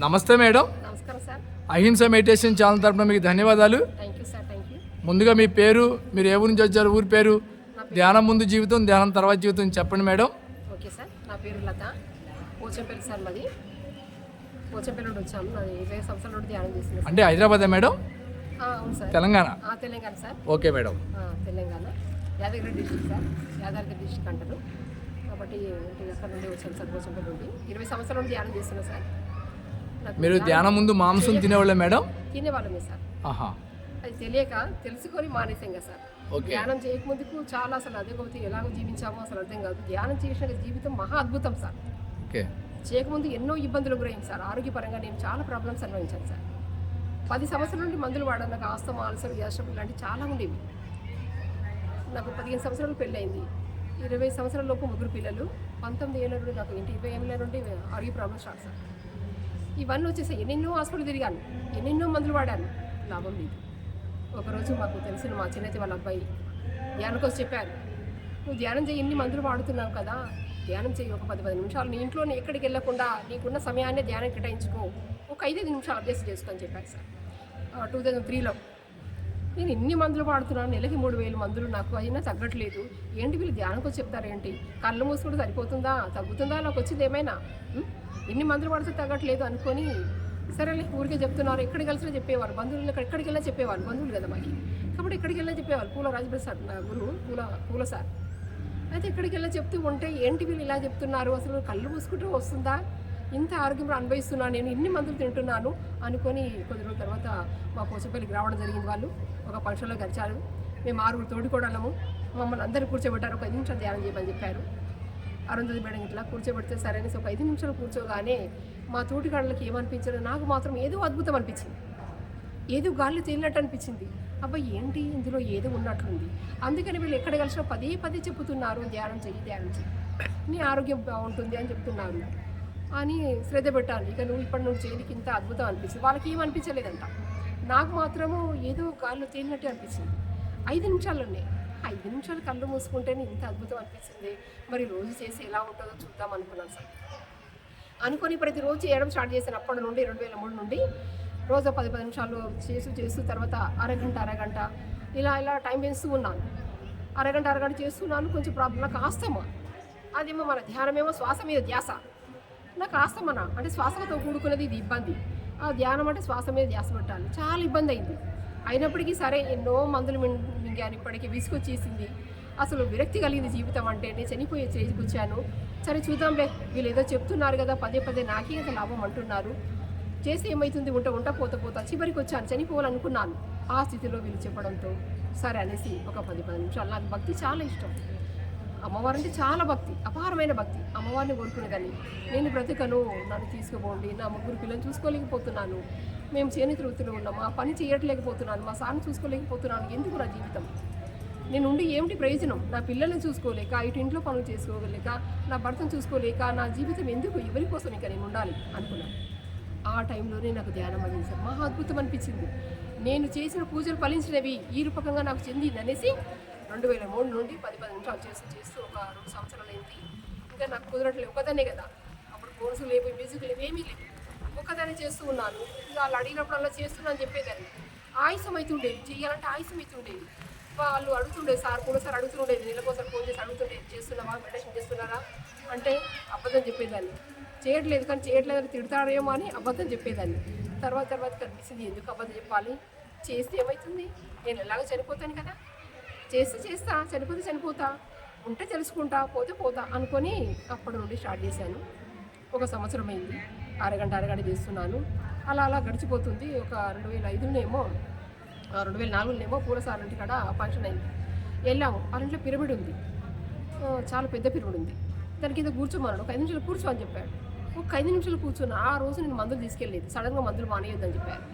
నమస్తే మేడం. నమస్కారం సార్. అహింస మెడిటేషన్ ఛానల్ తరపున మీకు ధన్యవాదాలు. Thank you sir. Thank you. ముందుగా మీ పేరు, మీరు ఏ ఊరు నుంచి వచ్చారు, ఊరి పేరు, ధ్యానం ముందు జీవితం, ధ్యానం తర్వాత జీవితం చెప్పండి మేడం. Okay sir. నా పేరు లత, పోచంపల్లి సార్. మాది పోచంపల్లి నుండి వచ్చాము. నాది 20 సంవత్సరాల నుండి ధ్యానం చేస్తున్నాను. అంటే హైదరాబాదే మేడం? అవును sir. Telangana? Telangana sir. Okay madam. Telangana Yadagiri district sir. Yadadri district అంటారు కాబట్టి అక్కడ నుండి వచ్చాను సార్. పోచంపల్లి నుండి 20 సంవత్సరాల నుండి ధ్యానం చేస్తున్నాను సార్. మీరు ధ్యానం ముందు మాంసం తినేవాళ్ళే మేడం? తినేవాళ్ళమే సార్. అది తెలియక తెలుసుకొని మానేసాం కదా సార్. ధ్యానం చేయకముందుకు చాలా అసలు అదే కొద్ది ఎలాగో జీవించామో అసలు అర్థం కాదు. ధ్యానం చేసిన జీవితం మహా అద్భుతం సార్. చేయకముందు ఎన్నో ఇబ్బందులు గురైంది సార్. ఆరోగ్యపరంగా నేను చాలా ప్రాబ్లమ్స్ అనుభవించాను సార్. 10 సంవత్సరాల నుండి మందులు వాడాను. నాకు ఆస్తమా, అల్సర్, గ్యాస్ ట్రబుల్ లాంటివి చాలా ఉండేవి. నాకు 15 సంవత్సరాలు పెళ్ళయింది. 20 సంవత్సరాల లోపు 3 పిల్లలు. 19 ఏళ్ళ నుండి నాకు 20 ఏళ్ళ నుండి ఆరోగ్య ప్రాబ్లమ్స్ స్టార్ట్ సార్. ఇవన్నీ వచ్చేసి ఎన్నెన్నో హాస్పిటల్ తిరిగాను, ఎన్నెన్నో మందులు వాడాను, లాభం లేదు. ఒకరోజు మాకు తెలిసిన మా చిన్నతి వాళ్ళ అబ్బాయి ధ్యానం కోసం చెప్పారు, నువ్వు ధ్యానం చేయి, ఇన్ని మందులు వాడుతున్నావు కదా, ధ్యానం చేయి, ఒక 10 నిమిషాలు నీ ఇంట్లోనే ఎక్కడికి వెళ్ళకుండా నీకున్న సమయాన్ని ధ్యానం కేటాయించుకో, ఒక 5 నిమిషాలు అభ్యాసం చేసుకో అని చెప్పారు సార్. 2003లో నేను ఇన్ని మందులు వాడుతున్నాను, నెలకి 3000 మందులు, నాకు అయినా తగ్గట్లేదు. ఏంటి వీళ్ళు ధ్యానం కోసం చెప్తారేంటి, కళ్ళు మూసుకుంటే సరిపోతుందా, తగ్గుతుందా, నాకు వచ్చింది ఏమైనా, ఇన్ని మందులు వాడితే తగ్గట్లేదు అనుకొని, సరేలే ఊరికే చెప్తున్నారు, ఎక్కడికి కలిసినా చెప్పేవారు, బంధువులు ఎక్కడికి వెళ్ళినా చెప్పేవారు, బంధువులు కదా మాకు, కాబట్టి ఎక్కడికి వెళ్ళినా చెప్పేవారు. పూల రాజప్రసాద్ సార్ నా గురువు, పూల సార్. అయితే ఎక్కడికి వెళ్ళినా చెప్తూ ఉంటే ఏంటి వీళ్ళు ఇలా చెప్తున్నారు, అసలు కళ్ళు మూసుకుంటూ వస్తుందా, ఇంత ఆరోగ్యం అనుభవిస్తున్నాను నేను, ఇన్ని మందులు తింటున్నాను అనుకొని కొద్ది రోజుల తర్వాత మా పోచంపల్లికి రావడం జరిగింది. వాళ్ళు ఒక ఫంక్షన్లో కలిశారు. మేము 6 తోడుకోవడము, మమ్మల్ని అందరూ కూర్చోబెట్టారు. ఒక 5 నిమిషాలు ధ్యానం చేయమని చెప్పారు. అరుంధతి మేడం ఇట్లా కూర్చోబెడితే సరే అనేసి ఒక 5 నిమిషాలు కూర్చోగానే మా తోటిగాళ్ళకి ఏమనిపించదు, నాకు మాత్రం ఏదో అద్భుతం అనిపించింది, ఏదో గాలి తేలినట్టు అనిపించింది. అబ్బాయి ఏంటి ఇందులో ఏదో ఉన్నట్లుంది, అందుకని వీళ్ళు ఎక్కడ కలిసినా పదే చెప్పుతున్నారు, ధ్యానం చెయ్యి, నీ ఆరోగ్యం బాగుంటుంది అని చెప్తున్నారు అని శ్రద్ధ పెట్టాలి. ఇక నువ్వు ఇప్పటి నుంచి చేయడానికి ఇంత అద్భుతం అనిపిస్తుంది. వాళ్ళకి ఏమనిపించలేదంట, నాకు మాత్రము ఏదో గాల్లో తేలినట్టు అనిపించింది. 5 నిమిషాల్లోనే 5 నిమిషాలు కళ్ళు మూసుకుంటేనే ఇంత అద్భుతం అనిపించింది. మరి రోజు చేసి ఎలా ఉంటుందో చూద్దాం అనుకున్నాను సార్. అనుకొని ప్రతిరోజు చేయడం స్టార్ట్ చేశాను. అప్పటి నుండి 2003 నుండి రోజు 10 నిమిషాలు చేస్తూ తర్వాత అరగంట ఇలా టైం వేస్తూ ఉన్నాను. అరగంట చేస్తున్నాను. కొంచెం ప్రాబ్లం, నాకు ఆస్తమా, అదేమో మన ధ్యానమేమో శ్వాస మీద ధ్యాస, నాకు ఆస్తమనా అంటే శ్వాసతో కూడుకున్నది, ఇది ఇబ్బంది. ఆ ధ్యానం అంటే శ్వాస మీద ధ్యాస పెట్టాలి, చాలా ఇబ్బంది అయింది. అయినప్పటికీ సరే ఎన్నో మందులు మింగాను, ఇప్పటికీ విసుగొచ్చేసింది, అసలు విరక్తి కలిగింది జీవితం అంటే. నేను చనిపోయే స్టేజ్కి వచ్చాను. సరే చూద్దాంలే, వీళ్ళు ఏదో చెప్తున్నారు కదా, పదే నాకే కదా లాభం అంటున్నారు, చేస్తే ఏమవుతుంది, ఉంటా పోతా చివరికి వచ్చాను, చనిపోవాలనుకున్నాను. ఆ స్థితిలో వీళ్ళు చెప్పడంతో సరే అనేసి ఒక 10 నిమిషాలు. నాకు భక్తి చాలా ఇష్టం, అమ్మవారు అంటే చాలా భక్తి, అపారమైన భక్తి, అమ్మవారిని కోరుకునేదాన్ని. నేను బ్రతికను, నన్ను తీసుకుపోండి, నా 3 పిల్లలు చూసుకోలేకపోతున్నాను, మేము చేనేత వృత్తిలో ఉన్నాం, ఆ పని చేయట్లేకపోతున్నాను, మా సార్ని చూసుకోలేకపోతున్నాను, ఎందుకు నా జీవితం, నేను ఉండి ఏమిటి ప్రయోజనం, నా పిల్లల్ని చూసుకోలేక, ఇటు ఇంట్లో పనులు చేసుకోలేక, నా భర్తను చూసుకోలేక, నా జీవితం ఎందుకు, ఎవరి కోసం ఇక నేను ఉండాలి అనుకున్నాను. ఆ టైంలోనే నాకు ధ్యానం అయింది సార్. మహా అద్భుతం అనిపించింది. నేను చేసిన పూజలు ఫలించినవి ఈ రూపకంగా నాకు చెందింది అనేసి 2003 నుండి 10 నిమిషాలు చేస్తూ ఒక 2 సంవత్సరాలు అయింది. ఇంకా నాకు కుదరట్లేదు, ఒకదానే కదా, అప్పుడు ఫోన్స్ లేవు, మ్యూజిక్ లేవు, ఏమీ లేవు, ఒక్కదాన్ని చేస్తూ ఉన్నాను. ఇంకా వాళ్ళు అడిగినప్పుడు అలా చేస్తున్నాను అని చెప్పేదాన్ని. ఆయుసం అవుతుండేది, చేయాలంటే ఆయుసం అవుతుండేది. వాళ్ళు అడుగుతుండేది, సార్ కూడా సార్ అడుగుతుండేది, నెలకోసారి ఫోన్ చేసి అడుగుతుండేది, చేస్తున్నావా, మెడిటేషన్ చేస్తున్నారా అంటే అబద్ధం చెప్పేదాన్ని. చేయట్లేదని తిడతాడేమో అని అబద్ధం చెప్పేదాన్ని. తర్వాత కనిపిస్తుంది, ఎందుకు అబద్ధం చెప్పాలి, చేస్తే ఏమవుతుంది, నేను ఎలాగో చనిపోతాను కదా, చేస్తా, చనిపోతా, ఉంటే తెలుసుకుంటా, పోతా అనుకొని అప్పటి నుండి స్టార్ట్ చేశాను. 1 సంవత్సరం అయింది. అరగంట చేస్తున్నాను. అలా గడిచిపోతుంది. ఒక 2005లోనేమో 2004లోనేమో పూలసార్ ఇంటి కాడ ఫంక్షన్ అయింది. వెళ్ళాము. వాళ్ళ ఇంట్లో పిరమిడ్ ఉంది, చాలా పెద్ద పిరమిడ్ ఉంది. దాని కింద కూర్చోమన్నాడు. ఒక 5 నిమిషాలు కూర్చో అని చెప్పాడు. ఒక 5 నిమిషాలు కూర్చొని ఆ రోజు నేను మందులు తీసుకెళ్ళలేదు, సడన్గా మందులు మానేయొద్దని చెప్పారు.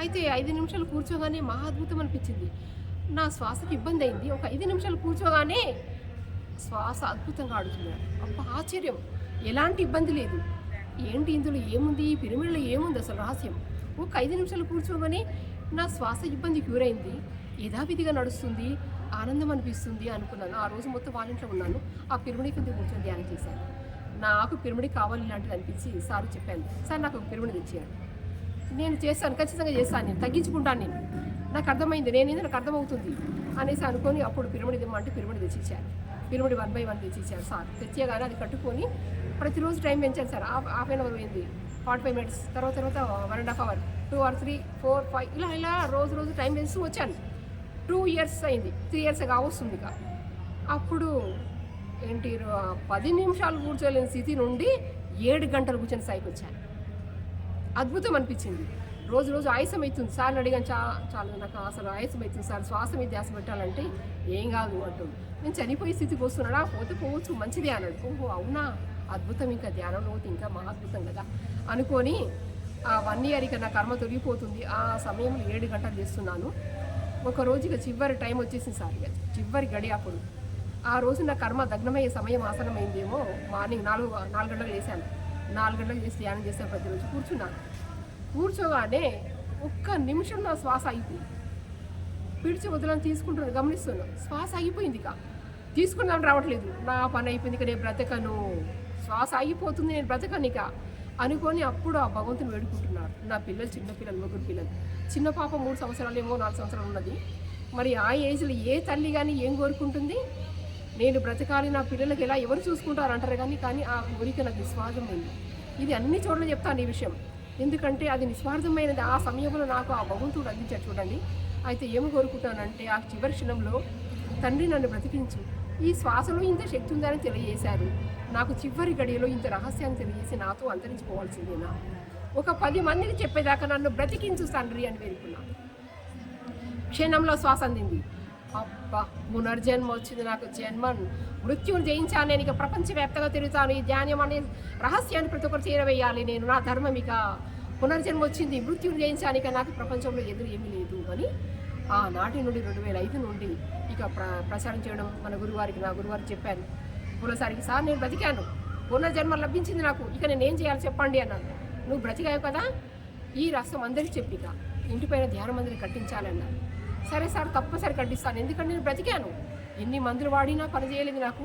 అయితే 5 నిమిషాలు కూర్చోగానే మహా అద్భుతం అనిపించింది. నా శ్వాసకి ఇబ్బంది అయింది. ఒక 5 నిమిషాలు కూర్చోగానే శ్వాస అద్భుతంగా ఆడుతున్నాడు. అబ్బా ఆశ్చర్యం, ఎలాంటి ఇబ్బంది లేదు. ఏంటి ఇందులో ఏముంది, ఈ పిరమిడ్లో ఏముంది అసలు రహస్యం. ఒక 5 నిమిషాలు కూర్చోగానే నా శ్వాస ఇబ్బంది క్యూర్ అయింది, యథావిధిగా నడుస్తుంది, ఆనందం అనిపిస్తుంది అనుకున్నాను. ఆ రోజు మొత్తం వాళ్ళ ఇంట్లో ఉన్నాను. ఆ పిరమిడ్ కింద కూర్చొని ధ్యానం చేశాను. నాకు పిరమిడ్ కావాలి ఇలాంటిది అనిపించి సార్ చెప్పాను, సార్ నాకు ఒక పిరమిడ్ తెచ్చాను, నేను చేస్తాను, ఖచ్చితంగా చేస్తాను, నేను తగ్గించుకుంటాను, నేను నాకు అర్థమైంది, నేనేది నాకు అర్థమవుతుంది అనేసి అనుకొని అప్పుడు పిరమిడ్ ఇవ్వమంటే పిరమిడ్ తెచ్చిచ్చారు. పిరమిడ్ 1 by 1 తెచ్చిచ్చారు సార్. తెచ్చేగానే అది కట్టుకొని ప్రతిరోజు టైం పెంచాను సార్. హాఫ్ అన్ అవర్ పోయింది, 45 minutes, తర్వాత 1.5 hours, 2 or 3, 4, 5 ఇలా రోజు టైం పెంచుతూ వచ్చాను. 2 years అయింది, 3 years కావస్తుంది. ఇక అప్పుడు 10 నిమిషాలు కూర్చోలేని స్థితి నుండి 7 గంటలు కూర్చొని స్థాయికి వచ్చాను. అద్భుతం అనిపించింది. రోజు ఆయాసం అవుతుంది సార్ని అడిగాను, చాలా నాకు అసలు ఆయాసం అవుతుంది సార్, శ్వాస మీద ధ్యాస పెట్టాలంటే ఏం కాదు అంటుంది. నేను చనిపోయే స్థితికి వస్తున్నాడా, పోతే పోవచ్చు, మంచిదే అన్నాడు. ఓహో అవునా, అద్భుతం, ఇంకా ధ్యానంలో ఇంకా మహా అద్భుతం కదా అనుకొని ఆ 1 year ఇక నా కర్మ తొలగిపోతుంది. ఆ సమయంలో 7 గంటలు చేస్తున్నాను. ఒక రోజు ఇక చివరి టైం వచ్చేసింది సార్, ఇక చివరి గడి. అప్పుడు ఆ రోజు నా కర్మ దగ్నమయ్యే సమయం ఆసనమైందేమో. మార్నింగ్ 4 గంటలకు చేశాను. 4 గంటలకు చేసి ధ్యానం చేశాను. ప్రతిరోజు కూర్చున్నాను. కూర్చోగానే ఒక్క నిమిషం నా శ్వాస అయిపోయింది. పిడిచి వదలని తీసుకుంటున్నాను, గమనిస్తున్నాను, శ్వాస అయిపోయింది. ఇక తీసుకుందాం రావట్లేదు, నా పని అయిపోయింది, ఇక నేను బ్రతకను, శ్వాస అయిపోతుంది, నేను బ్రతకను ఇక అనుకొని అప్పుడు ఆ భగవంతుని వేడుకుంటున్నారు. నా పిల్లలు చిన్నపిల్లలు, 3 పిల్లలు. చిన్న పాప 3 సంవత్సరాలు ఏమో 4 సంవత్సరాలు ఉన్నది. మరి ఆ ఏజ్లో ఏ తల్లి కానీ ఏం కోరుకుంటుంది, నేను బ్రతకాలి, నా పిల్లలకి ఎలా ఎవరు చూసుకుంటారు అంటారు. కానీ ఆ కోరిక నాకు నిస్వార్థమైంది. ఇది అన్ని చోట్ల చెప్తాను ఈ విషయం, ఎందుకంటే అది నిస్వార్థమైనది. ఆ సమయంలో నాకు ఆ భగవంతుడు అందించాడు చూడండి. అయితే ఏమి కోరుకుంటానంటే ఆ చివరి క్షణంలో, తండ్రి నన్ను బ్రతికించు, ఈ శ్వాసలో ఇంత శక్తి ఉందని తెలియజేశారు, నాకు చివరి గడియలో ఇంత రహస్యాన్ని తెలియజేసి నాతో అంతరించిపోవాల్సిందేనా, ఒక 10 మందికి చెప్పేదాకా నన్ను బ్రతికించు తండ్రి అని వేడుకున్నాను. క్షణంలో శ్వాస అందింది. అబ్బా, పునర్జన్మ వచ్చింది నాకు, మృత్యువుని జయించాను నేను, ఇక ప్రపంచవ్యాప్తంగా తిరుగుతాను, ఈ ధ్యానం అనే రహస్యాన్ని ప్రతి ఒక్కరు చేరవేయాలి నేను, నా ధర్మం, ఇక పునర్జన్మ వచ్చింది, మృత్యువుని జయించాను, ఇక నాకు ప్రపంచంలో ఎదురు ఏమీ లేదు అని ఆనాటి నుండి 2005 నుండి ఇక ప్రచారం చేయడం మన గురువారికి, నా గురువారికి చెప్పాను. పులసారికి, సార్ నేను బ్రతికాను, పునర్జన్మ లభించింది నాకు, ఇక నేను ఏం చేయాలి చెప్పండి అన్నాను. నువ్వు బ్రతికావు కదా, ఈ రహస్యం అందరికీ చెప్పిక ఇంటిపైన ధ్యాన మందిని కట్టించాలన్నారు. సరే సార్, తప్పనిసరి కట్టిస్తాను, ఎందుకంటే నేను బ్రతికాను, ఎన్ని మందులు వాడినా పని చేయలేదు, నాకు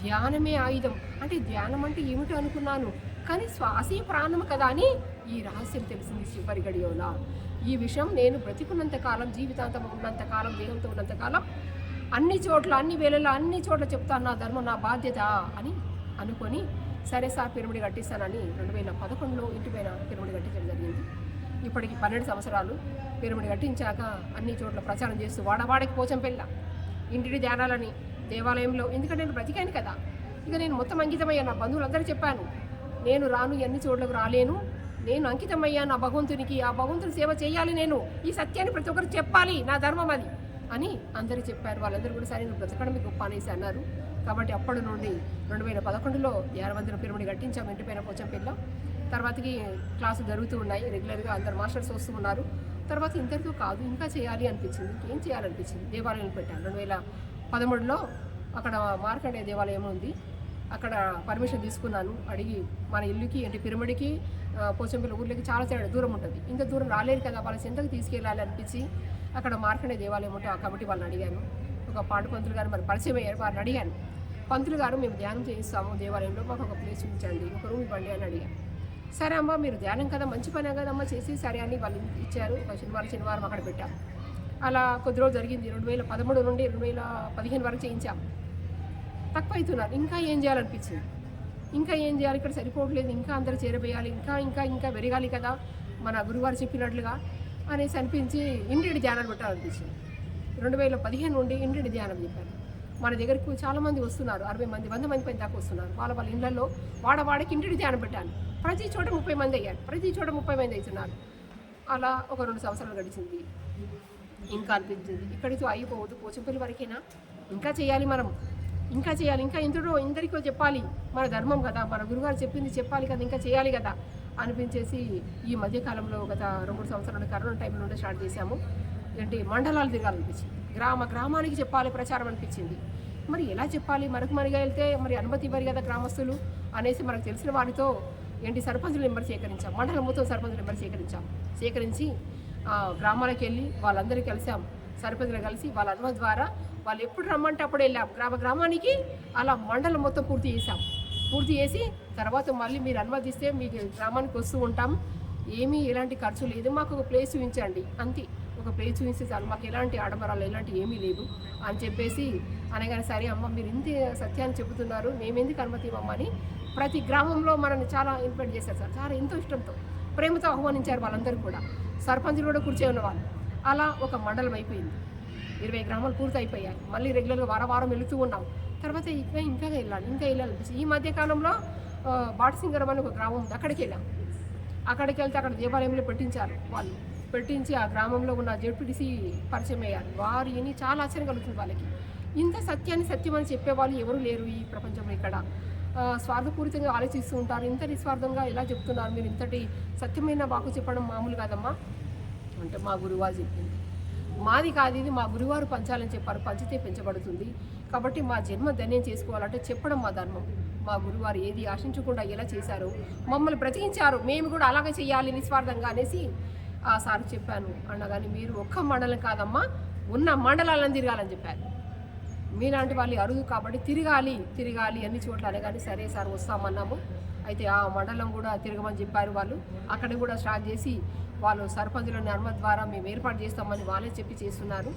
ధ్యానమే ఆయుధం. అంటే ధ్యానం అంటే ఏమిటో అనుకున్నాను, కానీ శ్వాసే ప్రాణం కదా అని ఈ రహస్యం తెలిసింది చివరి గడియోలా. ఈ విషయం నేను బ్రతికున్నంతకాలం, జీవితాంతం ఉన్నంతకాలం, దేహంతో ఉన్నంతకాలం, అన్ని చోట్ల, అన్ని వేళల్లో, అన్ని చోట్ల చెప్తాను, నా ధర్మం, నా బాధ్యత అని అనుకొని, సరే సార్ పిరమిడ్ కట్టిస్తానని 2011లో ఇంటిపైన పిరమిడ్ కట్టించడం జరిగింది. ఇప్పటికి 12 సంవత్సరాలు పిరమిడ్ కట్టించాక అన్ని చోట్ల ప్రచారం చేస్తూ వాడవాడకి పోచంపెళ్ళ, ఇంటిని ధ్యానాలని, దేవాలయంలో, ఎందుకంటే నేను బ్రతికాను కదా, ఇక నేను మొత్తం అంకితమయ్యాను. నా బంధువులందరూ చెప్పాను, నేను రాను, ఎన్ని చోట్లకు రాలేను, నేను అంకితమయ్యాను ఆ భగవంతునికి, ఆ భగవంతుని సేవ చేయాలి, నేను ఈ సత్యాన్ని ప్రతి ఒక్కరు చెప్పాలి, నా ధర్మం అది అని అందరూ చెప్పారు. వాళ్ళందరూ కూడా సరే నువ్వు బ్రతకడం గొప్ప అనేసి అన్నారు. కాబట్టి అప్పటి నుండి 2011లో ధ్యానమందిరం పిరమిడ్ కట్టించాము ఇంటిపైన పోచంపల్లిలో. తర్వాతకి క్లాసులు జరుగుతూ ఉన్నాయి, రెగ్యులర్గా అందరు మాస్టర్స్ వస్తూ ఉన్నారు. తర్వాత ఇంతటితో కాదు, ఇంకా చేయాలి అనిపించింది, ఇంకేం చేయాలనిపించింది. దేవాలయం పెట్టాను 2013లో. అక్కడ మార్కండేయ దేవాలయం ఉంది, అక్కడ పర్మిషన్ తీసుకున్నాను, అడిగి మన ఇల్లుకి అంటే పిరమిడ్కి పోచంపల్లి ఊర్లకి చాలా దూరం ఉంటుంది, ఇంత దూరం రాలేరు కదా, వాళ్ళ చెంతకు తీసుకెళ్ళాలి అనిపించి అక్కడ మార్కండేయ దేవాలయం ఉంటే ఆ కమిటీ వాళ్ళని అడిగాను. ఒక పాడు పంతులు గారు మరి పరిచయం అయ్యారు, వారిని అడిగాను, పంతులు గారు మేము ధ్యానం చేయిస్తాము దేవాలయంలో, మాకు ఒక ప్లేస్ ఉంచండి, ఒక రూమ్ ఇవ్వండి అని అడిగాను. సరే అమ్మ, మీరు ధ్యానం కదా, మంచి పనే కదమ్మా, చేసి సరే అని వాళ్ళు ఇచ్చారు. శనివారం అక్కడ పెట్టాం. అలా కొద్ది రోజు జరిగింది. 2013 నుండి 2015 వరకు చేయించాం. తక్కువ అవుతున్నారు, ఇంకా ఏం చేయాలనిపించింది, ఇంకా ఏం చేయాలి, ఇక్కడ సరిపోవట్లేదు, ఇంకా అందరూ చేరవేయాలి, ఇంకా పెరగాలి కదా మన గురువారు చెప్పినట్లుగా అనేసి అనిపించి ఇంటిడి ధ్యానాలు పెట్టాలనిపించింది. 2015 నుండి ఇంటిడి ధ్యానం చెప్పాను. మన దగ్గరకు చాలామంది వస్తున్నారు, 60 మంది 100 మంది పైన దాకా వస్తున్నారు. వాళ్ళ ఇళ్లలో వాడవాడికి ఇంటిడి ధ్యానం పెట్టాను. ప్రతి చోట 30 మంది అయ్యారు, ప్రతి చోట 30 మంది అవుతున్నారు. అలా ఒక 2 సంవత్సరాలు గడిచింది. ఇంకా అనిపించింది ఇక్కడితో అయిపోవద్దు, పోచంపల్లి వరకేనా, ఇంకా చేయాలి మనం, ఇంకా చేయాలి, ఇంకా ఇందరికో చెప్పాలి, మన ధర్మం కదా, మన గురుగారు చెప్పింది చెప్పాలి కదా, ఇంకా చేయాలి కదా అనిపించేసి ఈ మధ్యకాలంలో గత 2-3 సంవత్సరాల కరోనా టైం నుండి స్టార్ట్ చేశాము. ఏంటి మండలాలు తిరగాలనిపించింది, గ్రామానికి చెప్పాలి ప్రచారం అనిపించింది. మరి ఎలా చెప్పాలి, మనగా వెళ్తే మరి అనుమతి ఇవ్వరు కదా గ్రామస్తులు అనేసి మనకు తెలిసిన వారితో ఏంటి సర్పంచుల నెంబర్ సేకరించాం, మండలం మొత్తం సర్పంచుల నెంబర్ సేకరించి గ్రామాలకు వెళ్ళి వాళ్ళందరికీ కలిసాం. సర్పంచులు కలిసి వాళ్ళ అనుమతి ద్వారా వాళ్ళు ఎప్పుడు రమ్మంటే అప్పుడు వెళ్ళాం గ్రామానికి. అలా మండలం మొత్తం పూర్తి చేశాం. పూర్తి చేసి తర్వాత మళ్ళీ మీరు అనుమతిస్తే మీకు గ్రామానికి వస్తూ ఉంటాం. ఏమీ ఎలాంటి ఖర్చు లేదు, మాకు ఒక ప్లేస్ చూపించండి అంతే, ఒక ప్లేస్ చూపిస్తే చాలు, మాకు ఎలాంటి ఆడంబరాలు ఎలాంటి ఏమీ లేవు అని చెప్పేసి అనగానే సరే అమ్మ మీరు ఇంత సత్యాన్ని చెబుతున్నారు, మేమెందుకు అనుమతి ఇవ్వమని ప్రతి గ్రామంలో మనల్ని చాలా ఇన్వైట్ చేశారు సార్. చాలా ఎంతో ఇష్టంతో ప్రేమతో ఆహ్వానించారు వాళ్ళందరూ కూడా. సర్పంచులు కూడా కూర్చొని ఉన్నవాళ్ళు. అలా ఒక మండలం అయిపోయింది. 20 గ్రామాలు పూర్తి అయిపోయాయి. మళ్ళీ రెగ్యులర్గా వారం వెళుతూ ఉన్నాం. తర్వాత ఇంకా వెళ్ళాలి. ఈ మధ్యకాలంలో బాటసింగరం అని ఒక గ్రామం ఉంది, అక్కడికి వెళ్ళాం. అక్కడికి వెళ్తే అక్కడ దేవాలయంలో పెట్టించారు వాళ్ళు. పెట్టించి ఆ గ్రామంలో ఉన్న జెడ్పీటీసీ పరిచయం అయ్యారు. వారిని చాలా ఆశ్చర్యం కలుగుతుంది వాళ్ళకి. ఇంత సత్యం అని చెప్పేవాళ్ళు ఎవరు లేరు ఈ ప్రపంచంలో. ఇక్కడ స్వార్థపూరితంగా ఆలోచిస్తూ ఉంటారు. ఇంత నిస్వార్థంగా ఎలా చెప్తున్నారు మీరు, ఇంతటి సత్యమైన వాకు చెప్పడం మామూలు కాదమ్మా అంటే మా గురువారు చెప్పింది. మాది కాదు ఇది, మా గురువారు పంచాలని చెప్పారు, పంచితే పెంచబడుతుంది. కాబట్టి మా జన్మ ధన్యం చేసుకోవాలంటే చెప్పడం మా ధర్మం. మా గురువారు ఏది ఆశించకుండా ఎలా చేశారు, మమ్మల్ని బ్రతికించారు, మేము కూడా అలాగే చేయాలి నిస్వార్థంగా అనేసి ఆ సార్ చెప్పాను. అనగానే మీరు ఒక్క మండలం కాదమ్మా, ఉన్న మండలాలను తిరగాలని చెప్పారు. మీలాంటి వాళ్ళు అరుదు కాబట్టి తిరగాలి అన్ని చోట్ల అనగానే సరే సార్ వస్తామన్నాము. అయితే ఆ మండలం కూడా తిరగమని చెప్పారు వాళ్ళు. అక్కడ కూడా స్టార్ట్ చేసి వాళ్ళు సర్పంచులని అనుమతి ద్వారా మేము ఏర్పాటు చేస్తామని వాళ్ళే చెప్పి చేస్తున్నారు.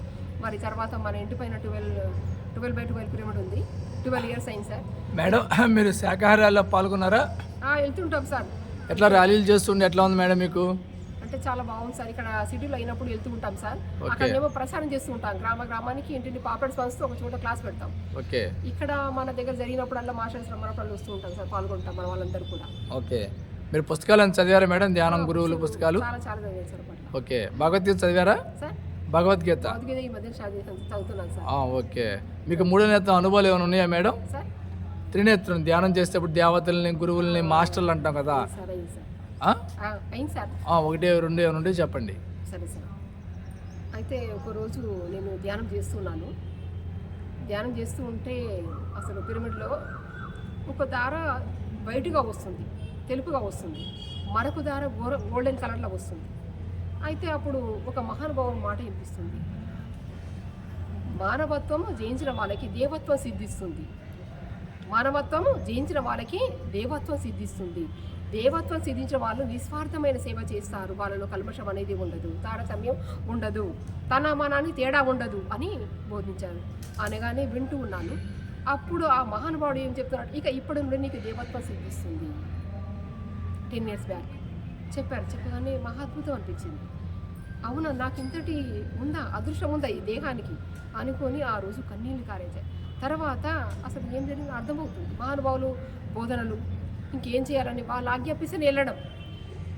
మరి తర్వాత మన ఇంటి పైన 12/12 పిరమిడ్ ఉంది. 12 ఇయర్స్ అయింది సార్. మేడం మీరు శాకాహారాల్లో పాల్గొన్నారా? వెళ్తుంటాం సార్. ఎట్లా ర్యాలీలు చేస్తుండే ఎట్లా ఉంది మేడం మీకు? అంటే చాలా బాగుంది సార్. ఇక్కడ సిటీలో అయినప్పుడు వెళ్తూ ఉంటాం సార్. అక్కడేమో ప్రచారం చేస్తూ ఉంటాం. గ్రామానికి ఇంటింటి పాపడ్స్ పంచుతూ ఒక చోట క్లాస్ పెడతాం. ఇక్కడ మన దగ్గర జరిగినప్పుడల్లా మాస్టర్స్ రమ్మన్నప్పుడు వస్తూ ఉంటాం సార్, పాల్గొంటాం మన వాళ్ళందరూ కూడా. ఓకే, మీరు పుస్తకాలను చదివారా మేడం? ధ్యానం గురువులు పుస్తకాలు చాలా చదివాను సార్. ఓకే, భగవద్గీత చదివారా సార్? భగవద్గీత ఈ మధ్య చదువుతున్నాను సార్. ఓకే, మీకు 3 నేత్రం అనుభవాలు ఏమైనా ఉన్నాయా మేడం? సార్ త్రినేత్రం ధ్యానం చేసేటప్పుడు దేవతల్ని గురువుల్ని మాస్టర్లు అంటాం కదా, అయింది సార్. 1, 2 ఏమైనా ఉంటే చెప్పండి. సరే సార్. అయితే ఒకరోజు నేను ధ్యానం చేస్తూ ఉంటే అసలు పిరమిడ్లో ఒక దార వైట్గా వస్తుంది, తెలుపుగా వస్తుంది, మరొక దార గోల్డెన్ కలర్లో వస్తుంది. అయితే అప్పుడు ఒక మహానుభావుని మాట వినిపిస్తుంది, మానవత్వం జయించిన వాళ్ళకి దేవత్వం సిద్ధిస్తుంది. దేవత్వం సిద్ధించిన వాళ్ళు నిస్వార్థమైన సేవ చేస్తారు. వాళ్ళలో కల్మషం అనేది ఉండదు, తారతమ్యం ఉండదు, తన మనాన్ని తేడా ఉండదు అని బోధించారు. అనగానే వింటూ ఉన్నాను. అప్పుడు ఆ మహానుభావుడు ఏం చెప్తున్నాడు, ఇక ఇప్పుడు నుండి నీకు దేవత్వం సిద్ధిస్తుంది 10 years బ్యాక్ చెప్పారు. చెప్పగానే మహా అద్భుతం అనిపించింది. అవునా, నాకు ఇంతటి అదృష్టం ఉందా ఈ దేహానికి అనుకొని ఆ రోజు కన్నీళ్ళు కారేశాయి. తర్వాత అసలు ఏం జరిగిందో అర్థమవుతుంది. మహానుభావులు బోధనలు ఇంకేం చేయాలని వాళ్ళు ఆజ్ఞాపిస్తే వెళ్ళడం,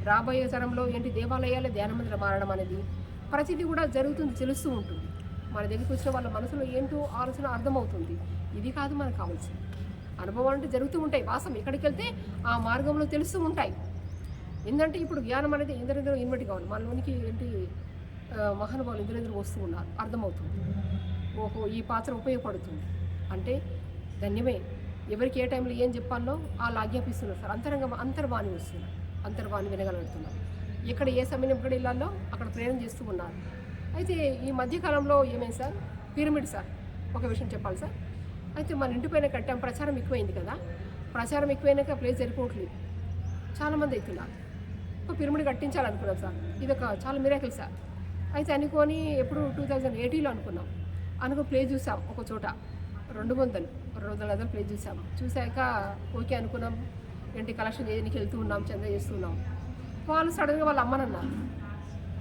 రాబోయే తరంలో ఏంటి దేవాలయాలే ధ్యాన మందిరం మారడం అనేది ప్రతిదీ కూడా జరుగుతుంది, తెలుస్తూ ఉంటుంది. మన దగ్గరికి వచ్చిన వాళ్ళ మనసులో ఏంటో ఆలోచన అర్థమవుతుంది. ఇది కాదు మనకు కావాల్సింది. అనుభవం అంటే జరుగుతూ ఉంటాయి, వాసం ఎక్కడికి వెళ్తే ఆ మార్గంలో తెలుస్తూ ఉంటాయి. ఏంటంటే ఇప్పుడు జ్ఞానం అనేది ఇందరిద్దరూ ఇన్వైట్ కావాలి. మనలోనికి ఏంటి మహానుభావులు ఇందరిద్దరూ వస్తూ ఉన్నారు, అర్థమవుతుంది. ఓహో ఈ పాత్ర ఉపయోగపడుతుంది అంటే ధన్యమే. ఎవరికి ఏ టైంలో ఏం చెప్పాలో వాళ్ళు ఆజ్ఞాపిస్తున్నారు సార్. అంతర్వాణి వస్తున్నారు, అంతర్వాణి వినగలుగుతున్నారు. ఎక్కడ ఏ సమయం ఎక్కడ వెళ్ళాలో అక్కడ ప్రేరణ చేస్తూ ఉన్నారు. అయితే ఈ మధ్యకాలంలో ఏమైంది సార్, పిరమిడ్ సార్ ఒక విషయం చెప్పాలి సార్. అయితే మన ఇంటి పైన కట్టాం, ప్రచారం ఎక్కువైంది కదా, ప్రచారం ఎక్కువైనాక ప్లేస్ సరిపోవట్లేదు, చాలామంది అవుతున్నారు. ఒక పిరమిడ్ కట్టించాలనుకున్నాం సార్. ఇది ఒక చాలా మిరాకిల్ సార్. అయితే అనుకొని ఎప్పుడు 2018లో అనుకుని ప్లేస్ చూసాం ఒక చోట, 200 ప్లేస్ చూసాం. చూశాక ఓకే అనుకున్నాం, ఏంటి కలెక్షన్ చేయడానికి వెళ్తూ ఉన్నాం, చందా చేస్తున్నాం. వాళ్ళు సడన్గా వాళ్ళ అమ్మనన్నారు.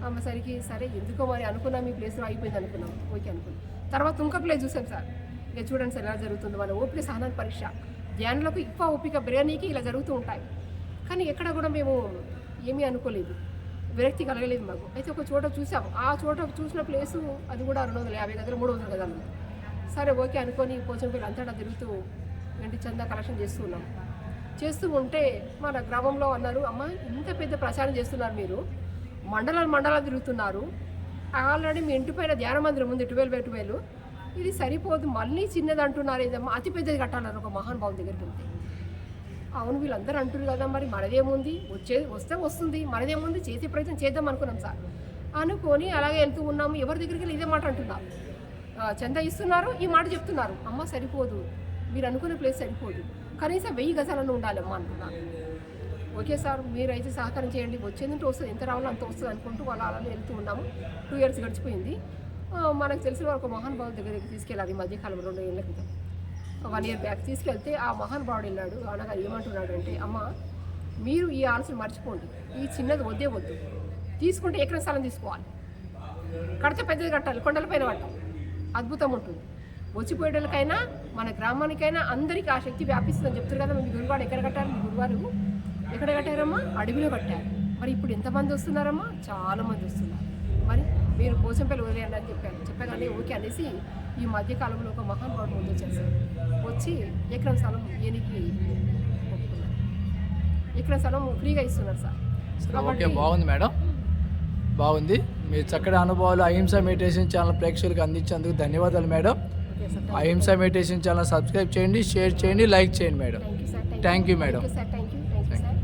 అమ్మసరికి సరే ఎందుకో మరి అనుకున్నాం, ఈ ప్లేస్లో అయిపోయింది అనుకున్నాం, ఓకే అనుకున్నాం. తర్వాత ఇంకో ప్లేస్ చూసాం సార్. ఇక చూడండి సార్ ఎలా జరుగుతుంది. మన ఓపిక సహనాన్ని పరీక్ష, ధ్యానులకు ఎక్కువ ఓపిక బిర్యానీకి ఇలా జరుగుతూ ఉంటాయి. కానీ ఎక్కడ కూడా మేము ఏమీ అనుకోలేదు, విరక్తి కలగలేదు మాకు. అయితే ఒక చోట చూసాం, ఆ చోట చూసిన ప్లేసు అది కూడా 250 గదులు 300 గదాలు. సరే ఓకే అనుకొని పోచంపల్లి అంతటా తిరుగుతూ ఏంటి చందా కలెక్షన్ చేస్తూ ఉంటే మన గ్రామంలో అన్నారు, అమ్మ ఇంత పెద్ద ప్రచారం చేస్తున్నారు మీరు, మండలాలు తిరుగుతున్నారు, ఆల్రెడీ మీ ఇంటి పైన ధ్యాన మందిరం ఉంది 12/12, ఇది సరిపోదు, మళ్ళీ చిన్నది అంటున్నారు ఏదమ్మా, అతి పెద్దది కట్టాలన్నారు ఒక మహానుభావం దగ్గరికి వెళ్తే. అవును వీళ్ళందరూ అంటున్నారు కదా, మరి మనదేముంది, వస్తే వస్తుంది, మనదేముంది, చేసే ప్రయత్నం చేద్దాం అనుకున్నాం సార్. అనుకొని అలాగే వెళ్తూ ఉన్నాము. ఎవరి దగ్గరికి వెళ్ళి ఇదే మాట అంటున్నారు, చందా ఇస్తున్నారు, ఈ మాట చెప్తున్నారు, అమ్మ సరిపోదు, మీరు అనుకునే ప్లేస్ సరిపోదు, కనీసం 1000 గజాలను ఉండాలమ్మా అంటున్నాను. ఓకే సార్, మీరైతే సహకారం చేయండి, వచ్చేందుకు వస్తుంది, ఎంత రావాలో అంత వస్తుంది అనుకుంటూ వాళ్ళు అలా వెళ్తూ ఉన్నాము. 2 years గడిచిపోయింది. మనకు తెలిసిన ఒక మహానుభావుల దగ్గరికి తీసుకెళ్ళాలి ఈ మధ్యకాలం 2 ఏళ్ల క్రితం. 1 year బ్యాక్ తీసుకెళ్తే ఆ మహానుభావుడు వెళ్ళాడు. అనగా ఏమంటున్నాడు అంటే, అమ్మ మీరు ఈ ఆలోచన మర్చిపోండి, ఈ చిన్నది వద్దు, తీసుకుంటే ఎకరం స్థలం తీసుకోవాలి, కడితే పెద్దది కట్టాలి, కొండలపైన కట్టాలి, అద్భుతం ఉంటుంది. వచ్చిపోయేటోళ్ళకైనా మన గ్రామానికైనా అందరికీ ఆ శక్తి వ్యాపిస్తుందని చెప్తారు కదా. మీ గురువారు ఎక్కడ కట్టారు? మీ గురువారు ఎక్కడ కట్టారమ్మా? అడవిలో కట్టారు. మరి ఇప్పుడు ఎంతమంది వస్తున్నారమ్మా? చాలామంది వస్తున్నారు. మరి మీరు పోచంపల్లి వదిలేయండి అని చెప్పగానే ఓకే అనేసి ఈ మధ్యకాలంలో ఒక మహానుభావుడు ముందు వచ్చేసారు. వచ్చి ఎకరం స్థలం ఏనికి ఒప్పుకున్నారు. ఎకరం స్థలం ఫ్రీగా ఇస్తున్నారు సార్. ఓకే, బాగుంది మేడం, బాగుంది. మీ చక్కటి అనుభవాలు అహింస మెడిటేషన్ ఛానల్ ప్రేక్షకులకు అందించేందుకు ధన్యవాదాలు మేడం. అహింస మెడిటేషన్ ఛానల్ సబ్స్క్రైబ్ చేయండి, షేర్ చేయండి, లైక్ చేయండి madam. Thank you sir. Thank you madam. Sir thank you sir.